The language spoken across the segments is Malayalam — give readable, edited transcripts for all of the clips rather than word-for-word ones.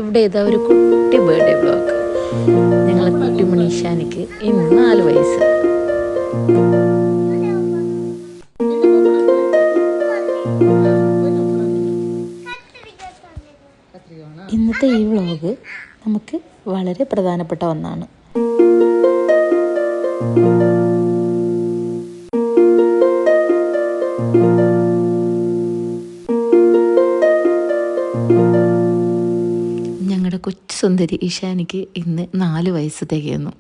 ഇവിടെ ഇതാ ഒരു കുട്ടി ബർത്ത്ഡേ വ്ളോഗ്. ഞങ്ങളെ കുട്ടി മുനീഷാനിക്ക് ഇന്ന് 4 വയസ്സ്. ഇന്നത്തെ ഈ വ്ളോഗ് നമുക്ക് വളരെ പ്രധാനപ്പെട്ട ഒന്നാണ്. ഞങ്ങളുടെ കൊച്ചു സുന്ദരി ഇഷാനിക്ക് ഇന്ന് 4 വയസ്സ് തികയുന്നു.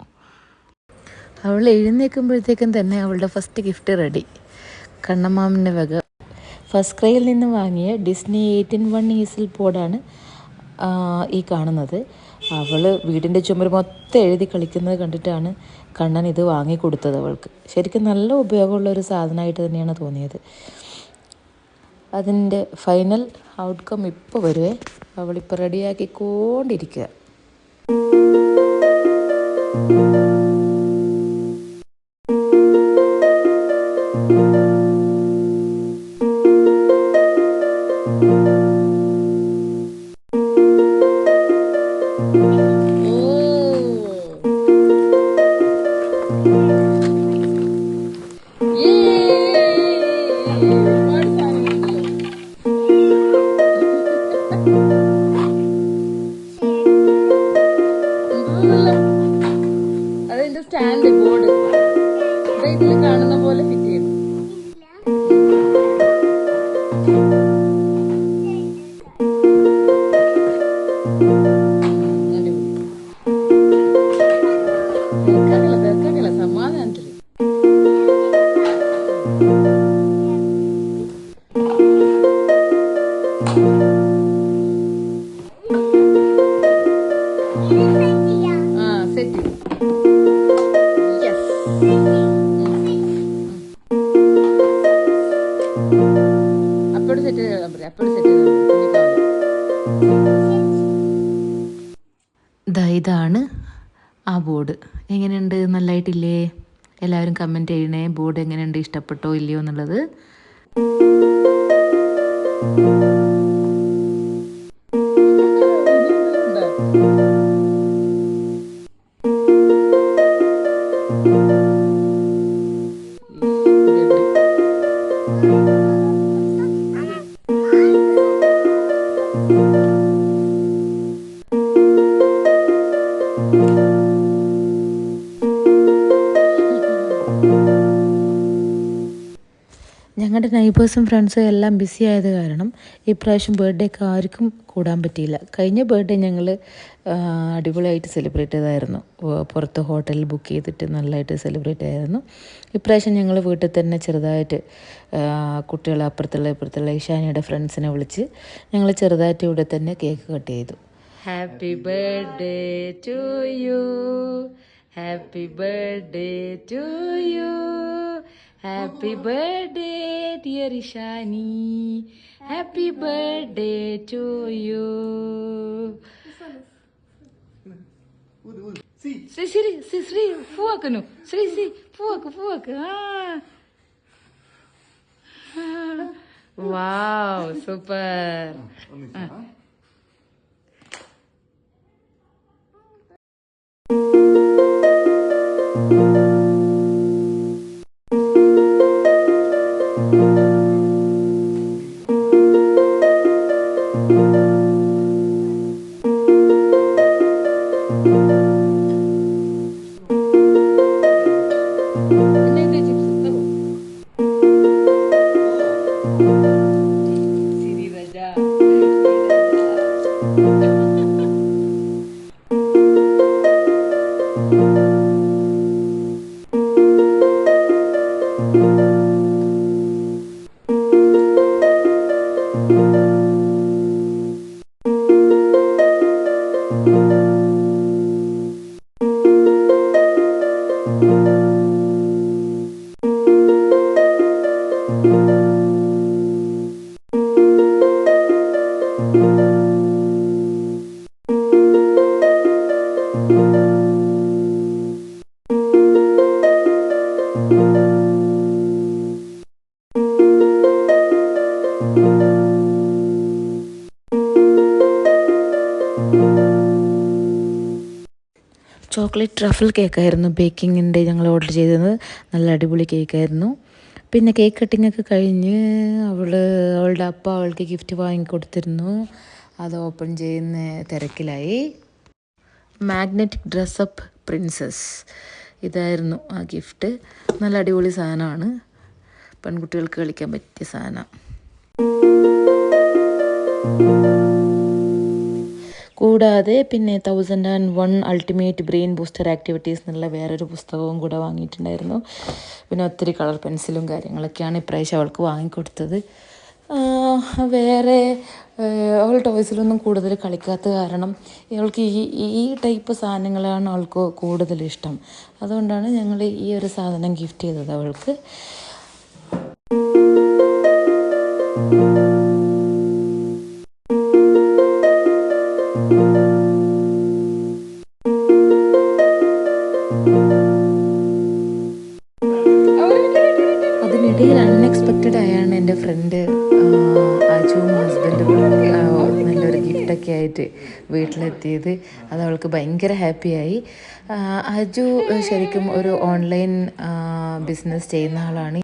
അവൾ എഴുന്നേൽക്കുമ്പോഴത്തേക്കും തന്നെ അവളുടെ ഫസ്റ്റ് ഗിഫ്റ്റ് റെഡി. കണ്ണമാമിൻ്റെ വക ഫസ്റ്റ് ക്രൈയിൽ നിന്ന് വാങ്ങിയ ഡിസ്നി 8-in-1 ഈസിൽ ബോർഡാണ് ഈ കാണുന്നത്. അവൾ വീടിൻ്റെ ചുമര് മൊത്തം എഴുതി കളിക്കുന്നത് കണ്ടിട്ടാണ് കണ്ണൻ ഇത് വാങ്ങിക്കൊടുത്തത് അവൾക്ക്. ശരിക്കും നല്ല ഉപയോഗമുള്ള ഒരു സാധനമായിട്ട് തന്നെയാണ് തോന്നിയത്. അതിൻ്റെ ഫൈനൽ ഔട്ട്കം ഇപ്പോൾ വരുവേ. അവളിപ്പോൾ റെഡിയാക്കിക്കൊണ്ടിരിക്കുക. അതിന്റെ സ്റ്റാൻഡ് ബോർഡ് ഇതിൽ കാണുന്ന പോലെ ഫിറ്റ് ചെയ്യും. സമാധാനത്തില് സെറ്റ് അപ്പോഴും സെറ്റ് ചെയ്താൽ മതി. അപ്പോഴും സെറ്റ് ചെയ്താൽ മതി. ഇതാണ് ആ ബോർഡ്. എങ്ങനെയുണ്ട്? നല്ലതായിട്ടില്ലേ? എല്ലാവരും കമൻറ്റ് ചെയ്യണേ. ബോർഡ് എങ്ങനെയുണ്ട്, ഇഷ്ടപ്പെട്ടോ ഇല്ലയോ എന്നുള്ളത്. ഞങ്ങളുടെ നൈബേഴ്സും ഫ്രണ്ട്സും എല്ലാം ബിസി ആയത് കാരണം ഇപ്രാവശ്യം ബർത്ത്ഡേക്ക് ആർക്കും കൂടാൻ പറ്റിയില്ല. കഴിഞ്ഞ ബർത്ത്ഡേ ഞങ്ങൾ അടിപൊളിയായിട്ട് സെലിബ്രേറ്റ് ചെയ്തായിരുന്നു. പുറത്ത് ഹോട്ടലിൽ ബുക്ക് ചെയ്തിട്ട് നല്ലതായിട്ട് സെലിബ്രേറ്റ് ചെയ്തായിരുന്നു. ഇപ്രാവശ്യം ഞങ്ങൾ വീട്ടിൽ തന്നെ ചെറുതായിട്ട് കുട്ടികളെ ഇപ്പുറത്തുള്ള ഇഷാനിയുടെ ഫ്രണ്ട്സിനെ വിളിച്ച് ഞങ്ങൾ ചെറുതായിട്ട് ഇവിടെ തന്നെ കേക്ക് കട്ട് ചെയ്തു. Happy birthday to you, happy birthday to you, happy birthday dear Ishani, happy birthday to you. Sri fuakanu Sri fuak wow super. Chocolate truffle കേക്കായിരുന്നു ബേക്കിങ്ങിൻ്റെ ഞങ്ങൾ ഓർഡർ ചെയ്തത്. നല്ല അടിപൊളി കേക്കായിരുന്നു. പിന്നെ കേക്ക് കട്ടിംഗ് ഒക്കെ കഴിഞ്ഞ് അവളുടെ അപ്പ അവൾക്ക് ഗിഫ്റ്റ് വാങ്ങിക്കൊടുത്തിരുന്നു. അത് ഓപ്പൺ ചെയ്യുന്ന തിരക്കിലായി. മാഗ്നറ്റിക് ഡ്രസ്സപ്പ് പ്രിൻസസ് ഇതായിരുന്നു ആ ഗിഫ്റ്റ്. നല്ല അടിപൊളി സാധനമാണ്, പെൺകുട്ടികൾക്ക് കളിക്കാൻ പറ്റിയ സാധനം. കൂടാതെ പിന്നെ 1001 അൾട്ടിമേറ്റ് ബ്രെയിൻ ബൂസ്റ്റർ ആക്ടിവിറ്റീസ് എന്നുള്ള വേറൊരു പുസ്തകവും കൂടെ വാങ്ങിയിട്ടുണ്ടായിരുന്നു. പിന്നെ ഒത്തിരി കളർ പെൻസിലും കാര്യങ്ങളൊക്കെയാണ് ഇപ്രാവശ്യം അവൾക്ക് വാങ്ങിക്കൊടുത്തത്. വേറെ അവൾ ടോയ്സിലൊന്നും കൂടുതൽ കളിക്കാത്ത കാരണം അവൾക്ക് ഈ ടൈപ്പ് സാധനങ്ങളാണ് അവൾക്ക് കൂടുതൽ ഇഷ്ടം. അതുകൊണ്ടാണ് ഞങ്ങൾ ഈ ഒരു സാധനം ഗിഫ്റ്റ് ചെയ്തത് അവൾക്ക്. അതിനിടയിൽ അൺഎക്സ്പെക്റ്റഡ് ആയാണ് എൻ്റെ ഫ്രണ്ട് അജുവും ഹസ്ബൻഡും നല്ലൊരു ഗിഫ്റ്റൊക്കെ ആയിട്ട് വീട്ടിലെത്തിയത്. അത് അവൾക്ക് ഭയങ്കര ഹാപ്പിയായി. അജു ശരിക്കും ഒരു ഓൺലൈൻ ബിസിനസ് ചെയ്യുന്ന ആളാണ്.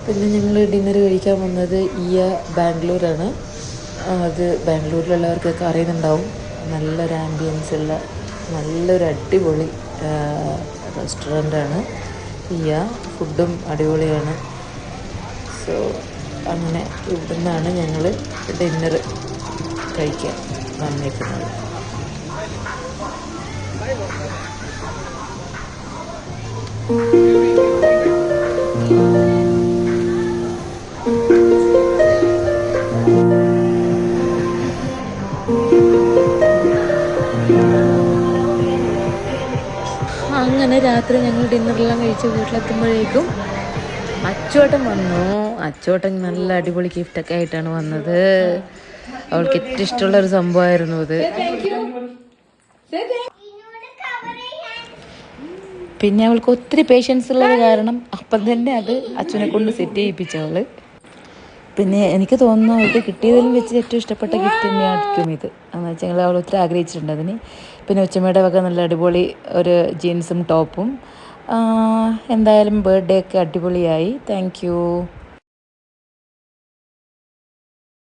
പിന്നെ ഞങ്ങൾ ഡിന്നർ കഴിക്കാൻ വന്നത് ബാംഗ്ലൂരാണ്. അത് ബാംഗ്ലൂരിലുള്ളവർക്കൊക്കെ അറിയുന്നുണ്ടാവും. നല്ലൊരു ആംബിയൻസ് ഉള്ള നല്ലൊരു അടിപൊളി റെസ്റ്റോറൻ്റാണ് ഫുഡും അടിപൊളിയാണ്. സോ അങ്ങനെ ഇവിടെ നിന്നാണ് ഞങ്ങൾ ഡിന്നർ കഴിക്കാൻ വന്നിരിക്കുന്നത്. അങ്ങനെ രാത്രി ഞങ്ങൾ ഡിന്നറെല്ലാം കഴിച്ച് വീട്ടിലെത്തുമ്പോഴേക്കും അച്ചുവേട്ടൻ വന്നു. അച്ചുവേട്ടൻ നല്ല അടിപൊളി ഗിഫ്റ്റൊക്കെ ആയിട്ടാണ് വന്നത്. അവൾക്ക് ഏറ്റവും ഇഷ്ടമുള്ളൊരു സംഭവമായിരുന്നു ഇത്. പിന്നെ അവൾക്ക് ഒത്തിരി പേഷ്യൻസ് ഉള്ളത് കാരണം അപ്പം തന്നെ അത് അച്ഛനെ കൊണ്ട് സെറ്റ് ചെയ്യിപ്പിച്ചവള്. പിന്നെ എനിക്ക് തോന്നുന്നു അവൾക്ക് കിട്ടിയതിൽ വെച്ച് ഏറ്റവും ഇഷ്ടപ്പെട്ട ഗിഫ്റ്റ് തന്നെയായിരിക്കും ഇത്. എന്ന് വെച്ചാൽ അവൾ ഒത്തിരി ആഗ്രഹിച്ചിട്ടുണ്ട് അതിന്. പിന്നെ ഉച്ചമ്മയുടെ വക നല്ല അടിപൊളി ഒരു ജീൻസും ടോപ്പും. എന്തായാലും ബർത്ത്ഡേ ഒക്കെ അടിപൊളിയായി. Thank you.